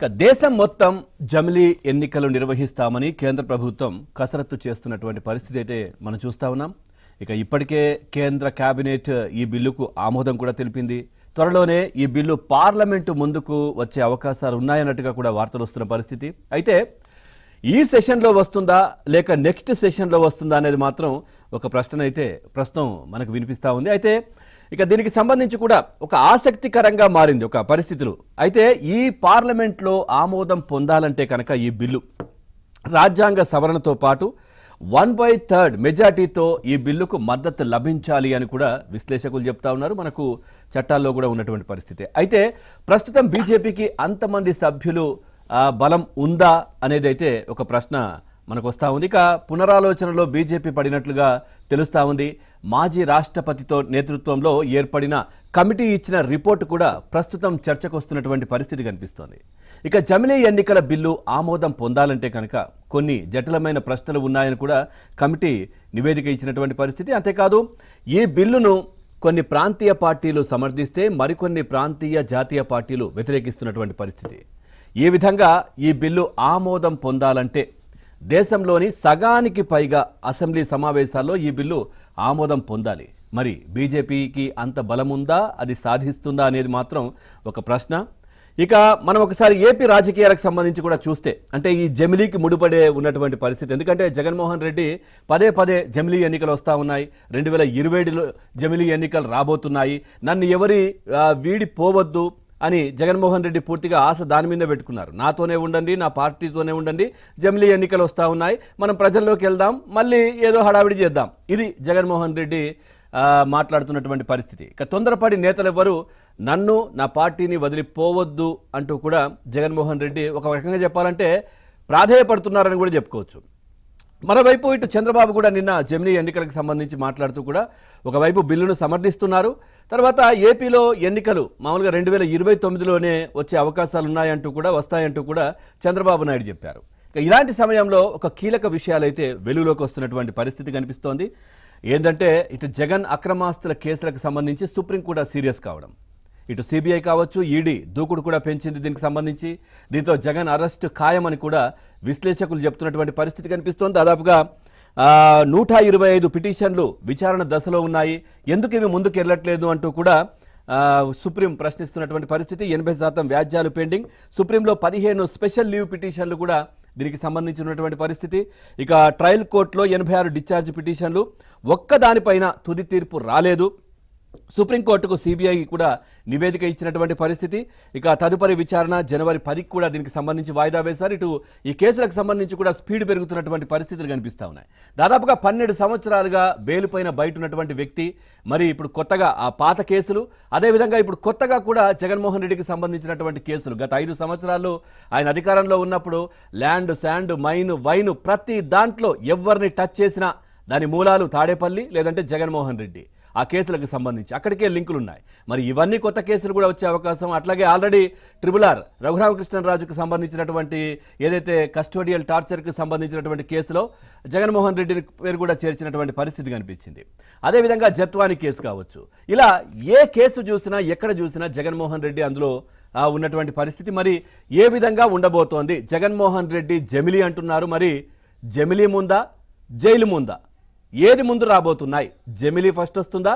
దేశం మొత్తం జమిలీ ఎన్నికలు నిర్వహిస్తామని కేంద్ర ప్రభుత్వం కసరత్తు చేస్తున్నటువంటి పరిస్థితి అయితే మనం చూస్తా ఉన్నాం. ఇప్పటికే కేంద్ర కేబినెట్ ఈ బిల్లుకు ఆమోదం కూడా తెలిపింది. త్వరలోనే ఈ బిల్లు పార్లమెంటు ముందుకు వచ్చే అవకాశాలు ఉన్నాయన్నట్టుగా కూడా వార్తలు వస్తున్న పరిస్థితి. అయితే ఈ సెషన్లో వస్తుందా లేక నెక్స్ట్ సెషన్లో వస్తుందా అనేది మాత్రం ఒక ప్రశ్న అయితే ప్రస్తుతం మనకు వినిపిస్తూ ఉంది. అయితే దీనికి సంబంధించి కూడా ఒక ఆసక్తికరంగా మారింది ఒక పరిస్థితులు. అయితే ఈ పార్లమెంట్లో ఆమోదం పొందాలంటే కనుక ఈ బిల్లు రాజ్యాంగ సవరణతో పాటు 1/3 మెజార్టీతో ఈ బిల్లుకు మద్దతు లభించాలి అని కూడా విశ్లేషకులు చెప్తా ఉన్నారు. మనకు చట్టాల్లో కూడా ఉన్నటువంటి పరిస్థితి. అయితే ప్రస్తుతం బీజేపీకి అంతమంది సభ్యులు బలం ఉందా అనేది అయితే ఒక ప్రశ్న మనకు వస్తూ ఉంది. పునరాలోచనలో బీజేపీ పడినట్లుగా తెలుస్తూ ఉంది. మాజీ రాష్ట్రపతితో నేతృత్వంలో ఏర్పడిన కమిటీ ఇచ్చిన రిపోర్టు కూడా ప్రస్తుతం చర్చకు వస్తున్నటువంటి పరిస్థితి కనిపిస్తోంది. జమిలీ ఎన్నికల బిల్లు ఆమోదం పొందాలంటే కనుక కొన్ని జటిలమైన ప్రశ్నలు ఉన్నాయని కూడా కమిటీ నివేదిక ఇచ్చినటువంటి పరిస్థితి. అంతేకాదు ఈ బిల్లును కొన్ని ప్రాంతీయ పార్టీలు సమర్థిస్తే మరికొన్ని ప్రాంతీయ జాతీయ పార్టీలు వ్యతిరేకిస్తున్నటువంటి పరిస్థితి. ఈ విధంగా ఈ బిల్లు ఆమోదం పొందాలంటే దేశంలోని సగానికి పైగా అసెంబ్లీ సమావేశాల్లో ఈ బిల్లు ఆమోదం పొందాలి. మరి బీజేపీకి అంత బలముందా, అది సాధిస్తుందా అనేది మాత్రం ఒక ప్రశ్న. మనం ఒకసారి ఏపీ రాజకీయాలకు సంబంధించి కూడా చూస్తే అంటే ఈ జమిలీకి ముడిపడే ఉన్నటువంటి పరిస్థితి. ఎందుకంటే జగన్మోహన్ రెడ్డి పదే జమిలీ ఎన్నికలు వస్తూ ఉన్నాయి. 2027లో జమిలీ ఎన్నికలు రాబోతున్నాయి. నన్ను ఎవరి వీడి పోవద్దు అని జగన్మోహన్ రెడ్డి పూర్తిగా ఆశ దాని మీద పెట్టుకున్నారు. నాతోనే ఉండండి, నా పార్టీతోనే ఉండండి, జమిలీ ఎన్నికలు వస్తూ ఉన్నాయి, మనం ప్రజల్లోకి వెళ్దాం, మళ్ళీ ఏదో హడావిడి చేద్దాం, ఇది జగన్మోహన్ రెడ్డి మాట్లాడుతున్నటువంటి పరిస్థితి. తొందరపడి నేతలు ఎవరు నన్ను నా పార్టీని వదిలిపోవద్దు అంటూ కూడా జగన్మోహన్ రెడ్డి ఒక రకంగా చెప్పాలంటే ప్రాధేయపడుతున్నారని కూడా చెప్పుకోవచ్చు. మరోవైపు ఇటు చంద్రబాబు కూడా నిన్న జమిలీ ఎన్నికలకు సంబంధించి మాట్లాడుతూ కూడా ఒకవైపు బిల్లును సమర్థిస్తున్నారు. తర్వాత ఏపీలో ఎన్నికలు మామూలుగా 2029లోనే వచ్చే అవకాశాలు ఉన్నాయంటూ కూడా వస్తాయంటూ కూడా చంద్రబాబు నాయుడు చెప్పారు. ఇలాంటి సమయంలో ఒక కీలక విషయాలైతే వెలుగులోకి వస్తున్నటువంటి పరిస్థితి కనిపిస్తోంది. ఏంటంటే ఇటు జగన్ అక్రమాస్తుల కేసులకు సంబంధించి సుప్రీం కూడా సీరియస్ కావడం, ఇటు సిబిఐ కావచ్చు, ఈడీ దూకుడు కూడా పెంచింది దీనికి సంబంధించి. దీంతో జగన్ అరెస్టు ఖాయమని కూడా విశ్లేషకులు చెప్తున్నటువంటి పరిస్థితి కనిపిస్తోంది. దాదాపుగా 125 పిటిషన్లు విచారణ దశలో ఉన్నాయి. ఎందుకు ఇవి ముందుకు వెళ్ళట్లేదు అంటూ కూడా సుప్రీం ప్రశ్నిస్తున్నటువంటి పరిస్థితి. 80% వ్యాజ్యాలు పెండింగ్. సుప్రీంలో 15 స్పెషల్ లీవ్ పిటిషన్లు కూడా దీనికి సంబంధించినటువంటి పరిస్థితి. ట్రయల్ కోర్టులో 86 డిశ్చార్జ్ పిటిషన్లు, ఒక్కదానిపైన తుది తీర్పు రాలేదు. సుప్రీంకోర్టుకు సిబిఐ కూడా నివేదిక ఇచ్చినటువంటి పరిస్థితి. తదుపరి విచారణ జనవరి 10కి కూడా దీనికి సంబంధించి వాయిదా వేశారు. ఇటు ఈ కేసులకు సంబంధించి కూడా స్పీడ్ పెరుగుతున్నటువంటి పరిస్థితులు కనిపిస్తూ ఉన్నాయి. దాదాపుగా 12 సంవత్సరాలుగా బెయిల్ పైన బయట ఉన్నటువంటి వ్యక్తి మరి ఇప్పుడు కొత్తగా ఆ పాత కేసులు, అదేవిధంగా ఇప్పుడు కొత్తగా కూడా జగన్మోహన్ రెడ్డికి సంబంధించినటువంటి కేసులు. గత 5 సంవత్సరాలు ఆయన అధికారంలో ఉన్నప్పుడు ల్యాండ్, శాండ్, మైన్, వైన్ ప్రతి దాంట్లో ఎవరిని టచ్ చేసినా దాని మూలాలు తాడేపల్లి లేదంటే జగన్మోహన్ రెడ్డి. ఆ కేసులకు సంబంధించి అక్కడికే లింకులు ఉన్నాయి. మరి ఇవన్నీ కొత్త కేసులు కూడా వచ్చే అవకాశం. అట్లాగే ఆల్రెడీ RRR రఘురామకృష్ణరాజుకు సంబంధించినటువంటి ఏదైతే కస్టోడియల్ టార్చర్కి సంబంధించినటువంటి కేసులో జగన్మోహన్ రెడ్డి పేరు కూడా చేర్చినటువంటి పరిస్థితి కనిపించింది. అదేవిధంగా జత్వాని కేసు కావచ్చు. ఇలా ఏ కేసు చూసినా ఎక్కడ చూసినా జగన్మోహన్ రెడ్డి అందులో ఉన్నటువంటి పరిస్థితి. మరి ఏ విధంగా ఉండబోతోంది? జగన్మోహన్ రెడ్డి జమిలీ అంటున్నారు. మరి జమిలీ ముందా, జైలు ముందా, ఏది ముందు రాబోతున్నాయి? జమిలీ ఫస్ట్ వస్తుందా